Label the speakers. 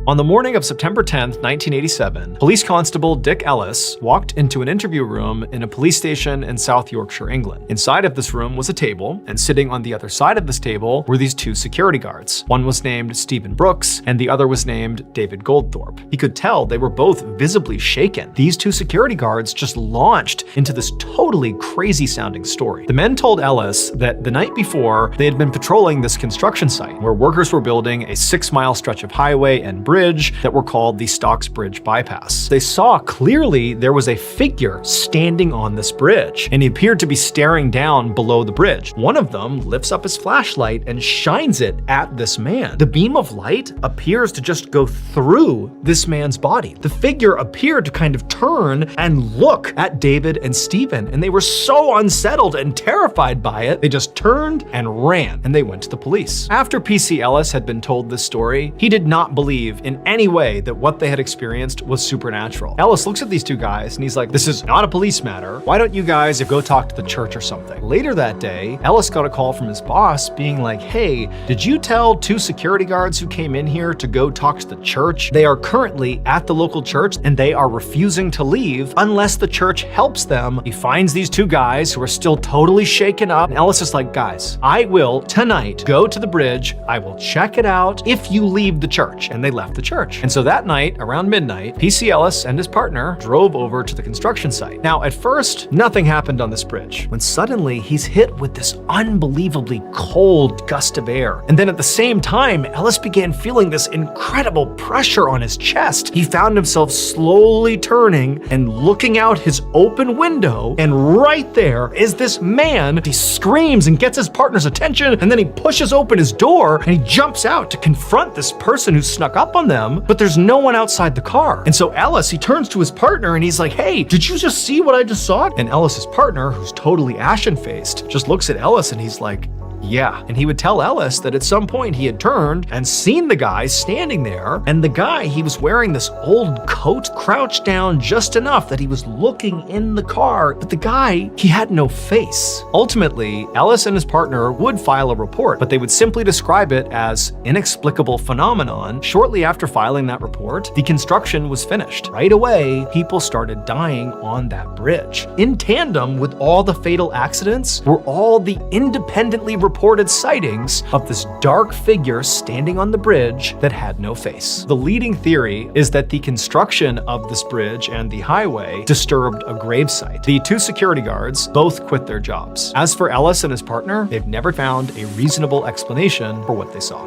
Speaker 1: On the morning of September 10th, 1987, police constable Dick Ellis walked into an interview room in a police station in South Yorkshire, England. Inside of this room was a table, and sitting on the other side of this table were these two security guards. One was named Stephen Brooks, and the other was named David Goldthorpe. He could tell they were both visibly shaken. These two security guards just launched into this totally crazy-sounding story. The men told Ellis that the night before, they had been patrolling this construction site where workers were building a 6-mile stretch of highway and bridge that were called the Stocks Bridge Bypass. They saw clearly there was a figure standing on this bridge, and he appeared to be staring down below the bridge. One of them lifts up his flashlight and shines it at this man. The beam of light appears to just go through this man's body. The figure appeared to kind of turn and look at David and Stephen, and they were so unsettled and terrified by it, they just turned and ran, and they went to the police. After PC Ellis had been told this story, he did not believe in any way that what they had experienced was supernatural. Ellis looks at these two guys and he's like, "This is not a police matter. Why don't you guys go talk to the church or something?" Later that day, Ellis got a call from his boss being like, "Hey, did you tell two security guards who came in here to go talk to the church? They are currently at the local church and they are refusing to leave unless the church helps them." He finds these two guys who are still totally shaken up, and Ellis is like, "Guys, I will tonight go to the bridge. I will check it out if you leave the church." And they left the church. And so that night, around midnight, PC Ellis and his partner drove over to the construction site. Now, at first, nothing happened on this bridge, when suddenly he's hit with this unbelievably cold gust of air. And then at the same time, Ellis began feeling this incredible pressure on his chest. He found himself slowly turning and looking out his open window, and right there is this man. He screams and gets his partner's attention, and then he pushes open his door and he jumps out to confront this person who snuck up on them, but there's no one outside the car. And so Ellis, he turns to his partner and he's like, "Hey, did you just see what I just saw?" And Ellis's partner, who's totally ashen-faced, just looks at Ellis and he's like, "Yeah." And he would tell Ellis that at some point he had turned and seen the guy standing there, and the guy, he was wearing this old coat, crouched down just enough that he was looking in the car, but the guy, he had no face. Ultimately, Ellis and his partner would file a report, but they would simply describe it as inexplicable phenomenon. Shortly after filing that report, the construction was finished. Right away, people started dying on that bridge. In tandem with all the fatal accidents were all the independently reported sightings of this dark figure standing on the bridge that had no face. The leading theory is that the construction of this bridge and the highway disturbed a gravesite. The two security guards both quit their jobs. As for Ellis and his partner, they've never found a reasonable explanation for what they saw.